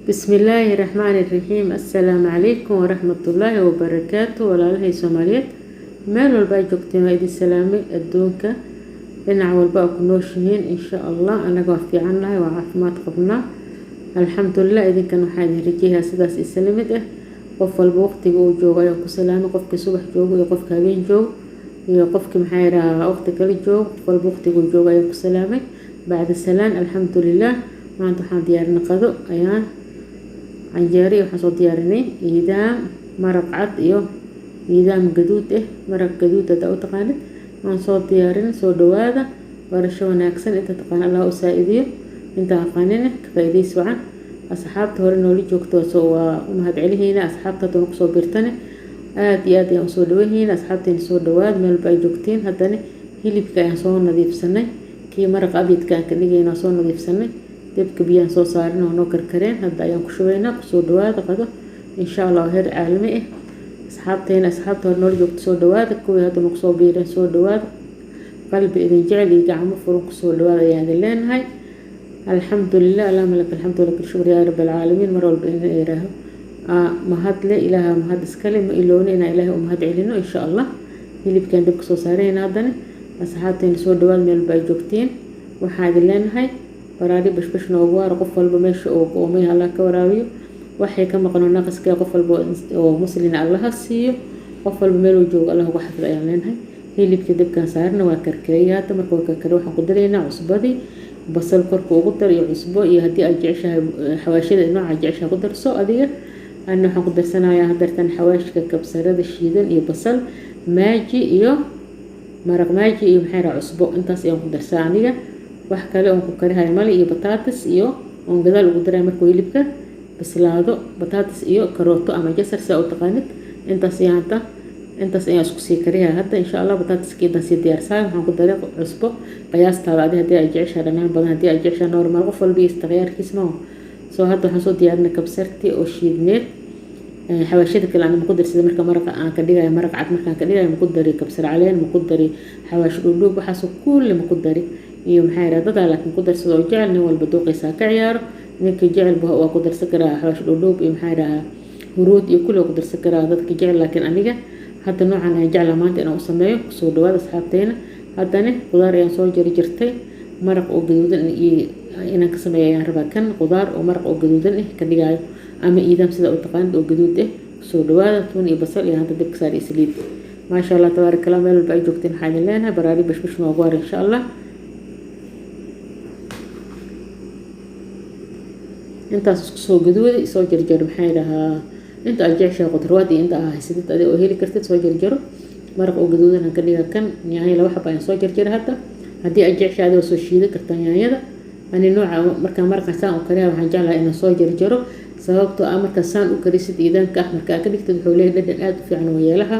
بسم الله الرحمن الرحيم. السلام عليكم ورحمة الله وبركاته. walaalhay Soomaaliyeed meel walba ay joogteen waa idin salaamay adduunka dhinac walba ku nooshihiin insha Allah anaga waa fiicanahay waa caafimaad qabnaa alxamdulillah. idinkan waxaa idin rajayaa sidaas isla mid ah qof walba waqtiga uu joogo ayuu ku salaamay qofkii subax joogo iyo qofka habeen joogo iyo qofkii maxay rahaa waqti kale joogo qof walba waqtiga uu joogo ayuu ku salaamay bacda salaan alxamdulillah. maanta waxaan diyaarinay qado ayaan canjeero waxaan soo diyaarinay iidaam maraq cad iyo iidaam gaduud maraq gaduud hada u taqaanid waan soo diyaarinay. soo dhawaada barasho wanaagsan inta taqaan Allah u saa'idiyo inta aqaanina ka faa'iideys wacan asxaabta hore nooli joogto soo waa mahad celihiina asxaabta doon ku soo birtane aad iyo aad ayaan soo dhaweeyeen asxaabteen soo dhawaad meel bay joogteen haddana hilibka ayaan soo nadiifsanay kii maraq abidka ka dhigayna soo nadiifsanay dibka biyaan soo saarno oo noo karkareen hadda ayaan ku shubaynaa ku soo dhawaada qado insha Allah heer caalami ah. asxaabta hore nooli joogto soo dhawaada kuwii hadda ku soo biireen soo dhawaada qalbi idin jecel iyo gacmo furan ku soo dhawaada ayaan leenahay alxamdulillah. allahumma lakal hamdu wa lakal shukru ya rabbil alamin. mar walba in ilaahay mahad le ilaaha mahad iskale ma iloona in ilaahay u mahad celino insha Allah. hilibkan dib ku soo saarayna haddana asxaabteen soo dhawaad meel bay joogteen waxaan leenahay baraari bashbash noogu waara qof walba meesha oo qoomay Allah ka waraabiyo waxay ka maqnoo naqaska qof walba oo muslim Allah siiyo qof walba meel uu joogo Allah ugu xafid ayaan leenahay. hilibka dibkan saarna waa karkaraya hadda markuu karkaro waxaan ku dareynaa cusbadii basal korka ugu dar iyo cusbo iyo hadii aad jeceshahay xawaashida nooca jeceshahay ku darso adiga ana waxaan ku darsanayaa hadartan xawaashka kabsarada shiidan iyo basal maaji iyo maraq maaji iyo maxay cusbo intaas ayaan ku darsaa aniga wax kale oo ku karihay mali iyo batatas iyo on gadaal ugu daray markuu hilibka bislaado batatas iyo karooto ama jasar saa u taqaanid intaas ayaan isku sii kariyaa hadda insha Allah. batataskiidan sii diyaarsan waxaan ku daray cusbo qiyaastaada hadii ay jeceshahay dhanaan badan hadii ay jeceshahay normal qof walba istakhyaarkiisa ma soo hadda waxaan soo diyaarinay kabsarti oo shiidneed xawaashida kale aan ku darsay marka maraqa aan ka dhigay maraq cad markaan ka dhigay ku daray kabsar caleen ku daray xawaash dhudhub waxaas kulli ku daray iyo maxay raadada laakiin ku darsado oo jecel nin walba dooqaysa ka ciyaaro ninka jecel waa ku darsan karaa xawaash dhudhub iyo maxay rahaa huruud iyo kulli ku darsan karaa dadka jecel laakiin aniga hadda noocan aan jecel maanta inaan u sameeyo soo dhawaad asxaabteena. haddana qudaar ayaan soo jarjartay maraq oo gaduudan iyo inaan ka sameeyo ayaan rabaa kan qudaar oo maraq oo gaduudan ka dhigayo ama iidam sida u taqaanid oo gaduud soo dhawaada tuun iyo basal iyo hadda dibka saar isliid maasha Allah tabarakallah. meel walba ay joogteen waxaan leenahay baraari bashbash noogu waar insha Allah. intaas isku soo gaduuday soo jarjar maxay dhahaa inta aad jeceshahay qudrad iyo inta aad haysid oo heli kartid soo jarjaro maraq oo gaduudan ka dhiga kan yaanyo laba xabba ayaan soo jarjaray hadda hadii aad jeceshahay oo soo shiidan kartaa yaanyada ani nooca marka marqa saan u kariyo waxaan jeclahay inaan soo jarjaro sababtoo ah marka saan u karisid iidaanka marka ka dhigtid wuxuu leeyahay dhadhan aad u fiican oo yeelaha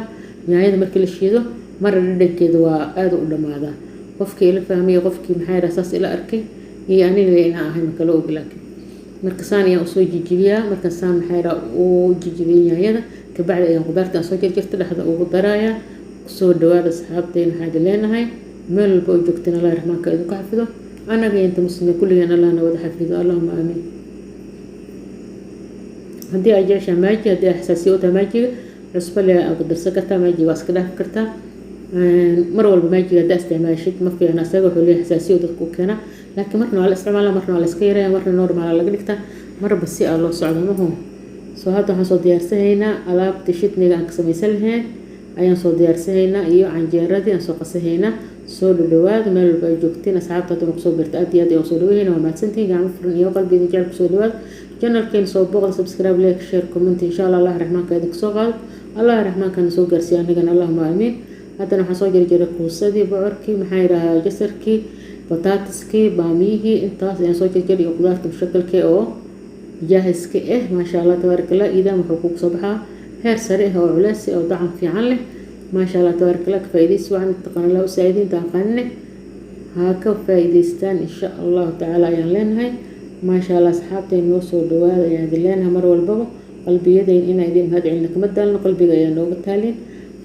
yaanyada markii la shiido mar dhadhankeedu waa aad u dhamaada qofkii la fahmay qofkii maxay rasaas ila arkay iyo aniga inaan ahay ma kala oglaak marka saan ayaan soo jijibiyaa marka saan maxay u jijibiyaa yaanyada ka bacdi ayaan qudaarta soo jarjarta dhaxda ugu daraaya soo dhawaada asxaabteena waxaan leenahay meel walba oo joogteen Allah rahmaanka idinku xafido anaga inta muslimiin kulligeena Allah na wada xafido Allahumma aamin. hadii ay jeceshahay maaji hadii xasaasiyad maajiga cusbo le aad darsan kartaa maaji waa iska dhaaf kartaa mar walba maajiga hadii isticmaashid ma fiicna asaga wuxuu leeyahay xasaasiyad dadku keena laakiin marna waa la isticmaalaa marna waa la iska yareeyaa marna normal laga dhigtaa marba si aan loo socdo ma hubo. soo hadda waxaan soo diyaarsanaynaa alaabta shidniga aan ka samaysan lahayn ayaan soo diyaarsanaynaa iyo canjeeradii aan soo qasahaynaa soo dhawaad meel walba ay joogteen asxaabta hadda ku soo birta aad iyo aad ayaan soo dhaweeyna waa mahadsantihiin gacmo furan iyo qalbi idin jecel ku soo dhawaad channelkeen soo booqda subscribe like share comment insha Allah. Allah rahmaanka idin soo qaado Allah rahmaanka soo gaarsiiyo anagana Allahumma aamin. haddana waxaan soo jarjaray kuusadii bocorkii maxay rahaa jasarkii batataskii baamiyihii intaas ayaan soo jarjaray iyo qudaarta mushakalkii oo jaahiska maasha Allah tabarakallah. iidaam wuxuu ku soo baxaa heer sare oo culays oo dacam fiican leh maasha Allah tabarakallah. ka faa'iideys wacan taqaan Allah u saacidiin taqaanne ha ka faa'iideystaan insha Allah ta'ala ayaan leenahay maasha Allah. asxaabteen noo soo dhawaada ayaan leenahay mar walba qalbiyadeen in ay idin mahad celin kama daalno qalbiga ayaa nooga taalin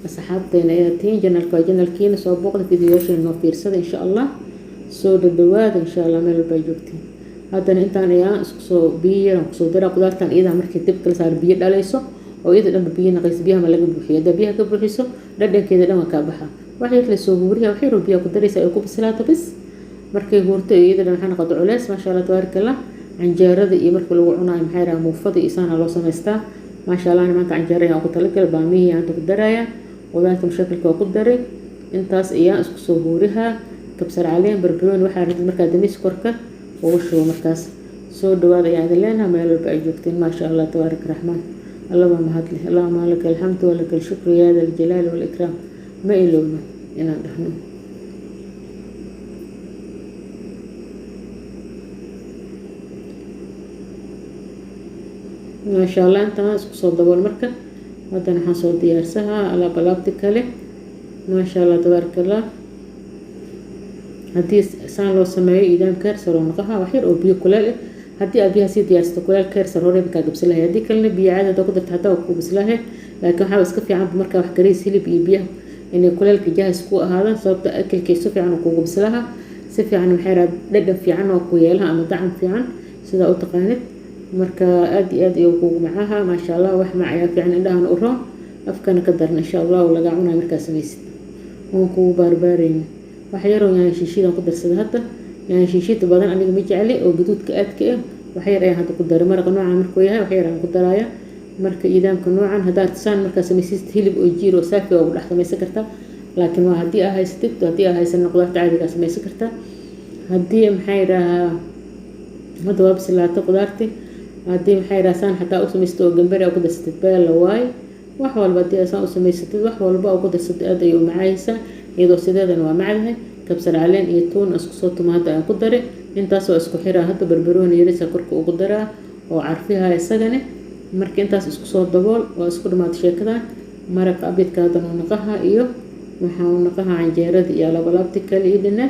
asxaabteen ayaa tiin channelkiina soo booqda fiidiyooshin noo fiirsada insha Allah. soo dhawaada insha Allah meel walba joogtiin haddana intaan ayaan isku soo biyo kusoo daraa qudaartan iyada markii dib kala saar biyo dhalayso oo iyada dhan biyo naqayso biyaha ma laga buuxiyo hadda biyaha ka buuxiso dhadhankeeda dhan waa ka baxa wax yar la soo huuriya wax yar oo biyo ku daraysa ay ku bislaato bis markay huurto iyada dhan waxaa noqoto culeys maasha Allah tabaarakallah canjeerada iyo markii lagu cunayo maxay rahaa muufada iyo saana loo samaystaa maasha Allah maanta canjeerada aan ku talagalay baamihi aan ku daraya qudaarta mushakilka waa ku daray intaas ayaan isku soo huuriha kabsar caleen barbarooni waxaa rabtid markaa damis korka ugu shubo markaas soo dhawaada ayaan idin leenahay meel walba ay joogtiin maasha Allah tabaarak raxmaan اللهم هاتلي اللهم لك الحمد ولك الشكر يا ذا الجلال والإكرام ما إلونا إن نحن ما شاء الله أنت ما صوت دبول مركة هذا نحن صوت ديارسها على بلابتك له ما شاء الله تبارك الله هدي سان لو سمعي إذا مكرسر ونقها وحير أو بيو كلاله هدي أبيها سيد يارست كلال كرسر هوري بكا قبسلها هدي كلنا بيا عادة تقدر حتى وكبسلها لكن حاول اسكفي عن مركة وحكريس هلي بيبيها إن كلال كجاهز كو هذا صارت أكل كي سفي عنه كو قبسلها سفي عن محيرة لدن في عنه وكويالها أما دعم في عن سيدا أو تقانت مركة أدي وكو معاها ما شاء الله وحمع يا في عن عندها نقرها أفكان قدرنا إن شاء الله ولقاعونا مركة سميست وكو باربارين وحيرو يعني شيشيدا قدر سيدا هتا يعني شيشيت بدن أنا ميجي عليه أو جدود كأت كأ وحير أيه هذا قدر مرق نوعا مركويها وحير عن قدرايا مرك إيدام كنوعا هذا تسان مرك سميسيست هيلب ويجيرو سافي أو لحظة ما سكرتها لكن ما هدي هاي ستة وهدي هاي سنة قدرت عادي كاس ما سكرتها هدي محيرة هذا وابس اللي قدرتي هدي محيرة سان حتى أسميستو جنبري أو قدر ستبال لواي وحول بدي أسان أسميستو وحول بقى قدر ستة يوم عايسة يدو سدادا ومعها kabsar caleen iyo tuun isku soo tumaada aan ku daray intaas oo isku xiraa hadda barbarooni yarisa korka ugu daraa oo carfiha isagana marka intaas isku soo dabool oo isku dhamaad sheekada maraq abidka hadan naqaha iyo waxa uu naqaha canjeerada iyo laablaabti kale idina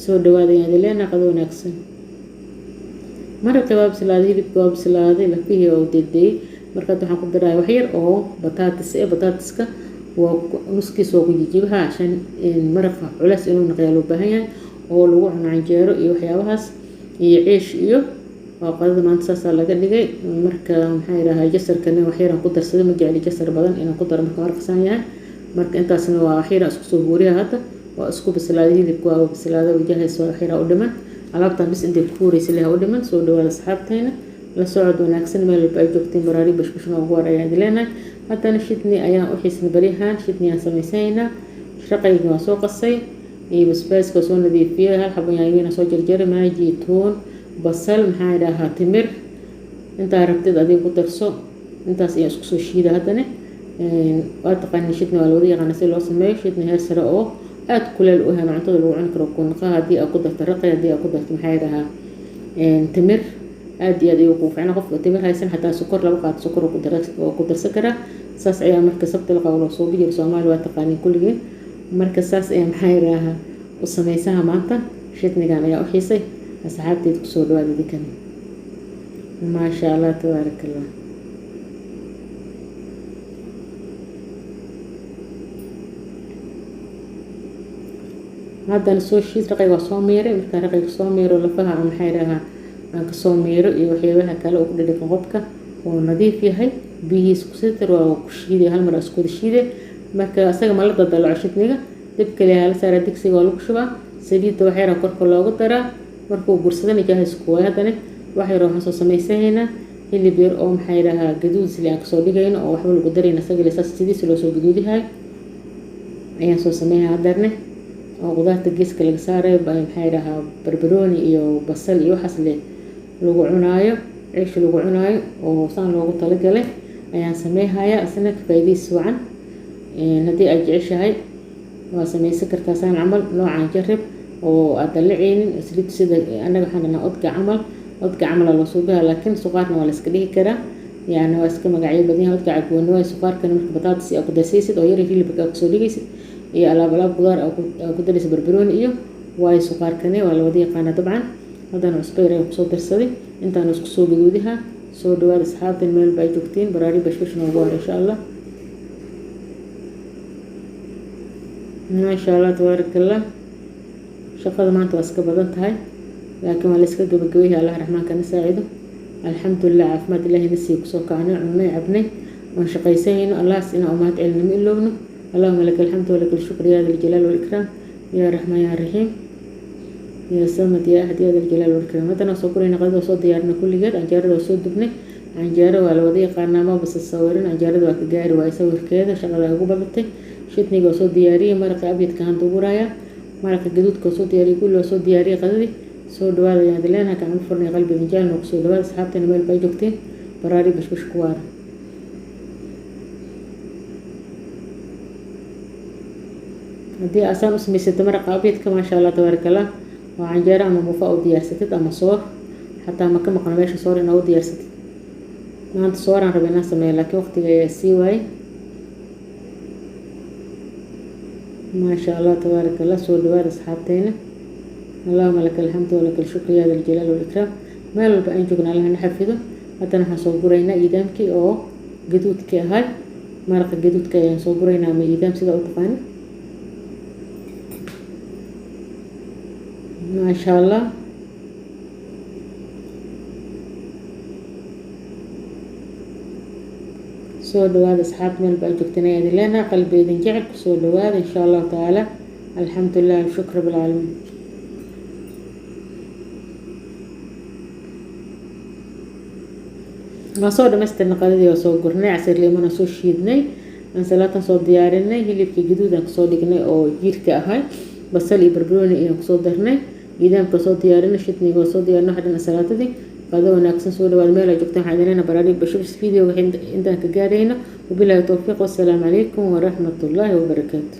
soo dhawaada ayaan leena qado wanaagsan maraq waa bislaaday hilibka waa bislaaday lafihi oo deeday marka waxaan ku daraa wax yar oo bataatiska ونسكيس وجيجيبها عشان مرقة علاس إنه نقيلو بهاي أو لو عنا عنجيرو إيو حيابهاس يعيش إيو وقد ما نتصل على قد جاي مركة محيرة هاي جسر كنا وحيرة قدر سلم جالي جسر بدن إنه قدر مرقة ثانية مركة أنت سنة وحيرة أسكو هوريها هذا وأسكو بسلادة اللي كوا بسلادة وجهز وحيرة قدما على بس أنت كوري سلها قدما سو دول أصحاب تينا لسعود وناكسن من الباجوكتين براري بشكشنا وغورا يعني لنا حتى نشتني أيام أحسن بريهان شتني أسميسينا شقيق وسوق الصي بسباس كسون ذي فيها الحبون يعينا سو جرجر ما جيتون بصل محايدها تمر انت عرفت ذي قدرسو انت سيسكسو الشيدة هدني واتقن شتني والوضي غنسيل وصمي شتني هرسر أو أدكل الأوها مع طول عنك ركون قاها دي أقدر ترقي دي أقدر محايدها تمر أدي وقوف أنا قف تمر هاي سنة حتى سكر لو قعد سكر وقدر سكرة ساس أيام مركز سبت القول وصوبي جرسومال واتقاني كل جين مركز ساس أيام حيرها وصميسها معنتا شتني كان يا أحيسي أصحابتي تكسور وادي دي كان ما شاء الله تبارك الله هذا نسوي شيء رقي وصوميري مركز رقي وصوميري ولفها عن حيرها aan kasoo meero iyo waxyaabaha kale oo ku dhadhan qobka oo nadiif yahay biyihiisa ku sitir waa ku shiiday hal mar isku shiiday marka asaga ma la dadalo shidniga dib kale hal saara digsiga oo lagu shubaa saliidda wax yar korka loogu daraa markuu gursadana jahays ku waadane wax yar oo soo sameysayna hilib yar oo maxay rahaa gaduud si aan kasoo dhigayno oo waxba lagu darayna asaga leesaas sidiisa loo soo gaduudihay ayaan soo sameeyaa hadarne oo qudaarta geeska laga saaray maxay rahaa barbarooni iyo basal iyo waxaas lagu cunaayo عيش lagu cunaayo oo saan loogu talagalay ayaan sameeyaa asna faa'iidiis wacan hadii ay jeceshahay waa sameeysan kartaa saan amal noocan jarrib oo aad dalceenin isliid sida anaga waxaan odka camal loo soo gaar laakiin suqaarna waa la iska dhigi karaa yaani waa iska magacyo badan odka cagoon waa suqaarkan marka bataas iyo qadasiisid oo yar hilibka ka soo dhigaysid iyo alaab qudaar oo ku daris barbarooni iyo way suqaarkane waa la wada yaqaan dabcan هذا عصبير يقصد الصدي أنت نسق سوق جودها سو دوار أصحاب المال بايجوكتين براري بشوش نوار إن شاء الله ما شاء الله تبارك الله شقد ما أنت واسك بدنت هاي laakiin waa la iska gabagabeeyay allah raxmaanka na saacido alxamdulilah caafimaad ilaahay na siiyo kusoo kacnay cunnay cabnay waan shaqaysanayno allahas inaan u mahad celinno ma ilowno allahuma laka alxamdu walaka alshukru yaa da aljalaal waalikraam yaa raxmaan yaa raxiim yaa samad yaa ahad yaa da aljalaal waalikraam haddana soo gurayna qadada soo diyaarina kulligeed canjeerada waa soo dubnay canjeero waa la wada yaqaanaa ma basa sawirin canjeerada waa ka gaari waay sawirkeeda shaqada ugu badatay shidniga waa soo diyaariyey maraqa abyadka hanta ugu raaya maraqa gaduudka waa soo diyaariyey kulli waa soo diyaariyey qadadii soo dhawaada ayaan dileenaha gacmo furnay qalbiga jaalna ku soo dhawaada asxaabtayna meel bay joogteen baraari bashbash ku waara haddii asaan u samaysatay maraqa abyadka maasha allah tabaaraka allah waa canjeero ama mufa u diyaarsatid ama soor xataa ma ka maqno meesha soor inaa u diyaarsatid maanta sooraan rabay inaan sameeyo laakiin waqtiga ayaa sii waayay maasha allah tabaaraka allah soo dhawaada asxaabtayna allahuma laka alxamdu walaka alshukru yaa da aljalaal waalikraam meel walba aan joogna allah na xafido haddana waxaan soo guraynaa iidaamkii oo gaduudkii ahay maraqa gaduudka ayaan soo guraynaa ama iidaam sida u taqaani maasha allah soo dhawaada asxaabta meel baa joogteen ayaa idin leenaha qalbeydin jecel ku soo dhawaada insha allahu tacaala alxamdulilah shukr bilcaalamiin waan soo dhamaystirna qadadii waa soo gurnay casiir liimana soo shiidnay ansalaatan soo diyaarinay hilibkii gaduudan kusoo dhignay oo jiirka ahay basal iyo barbarooni ayaan kusoo darnay iidaamka soo diyaarinay shidniga waa soo diyaarinay waxaa dhan ansalaatadii qado wanaagsan soo dhawaad meel ay joogtaan waxaan idinleena baraari bashbash video intaan ka gaarayno wabilaahi towfiiq wassalaamu calaykum waraxmatullaahi wabarakaatu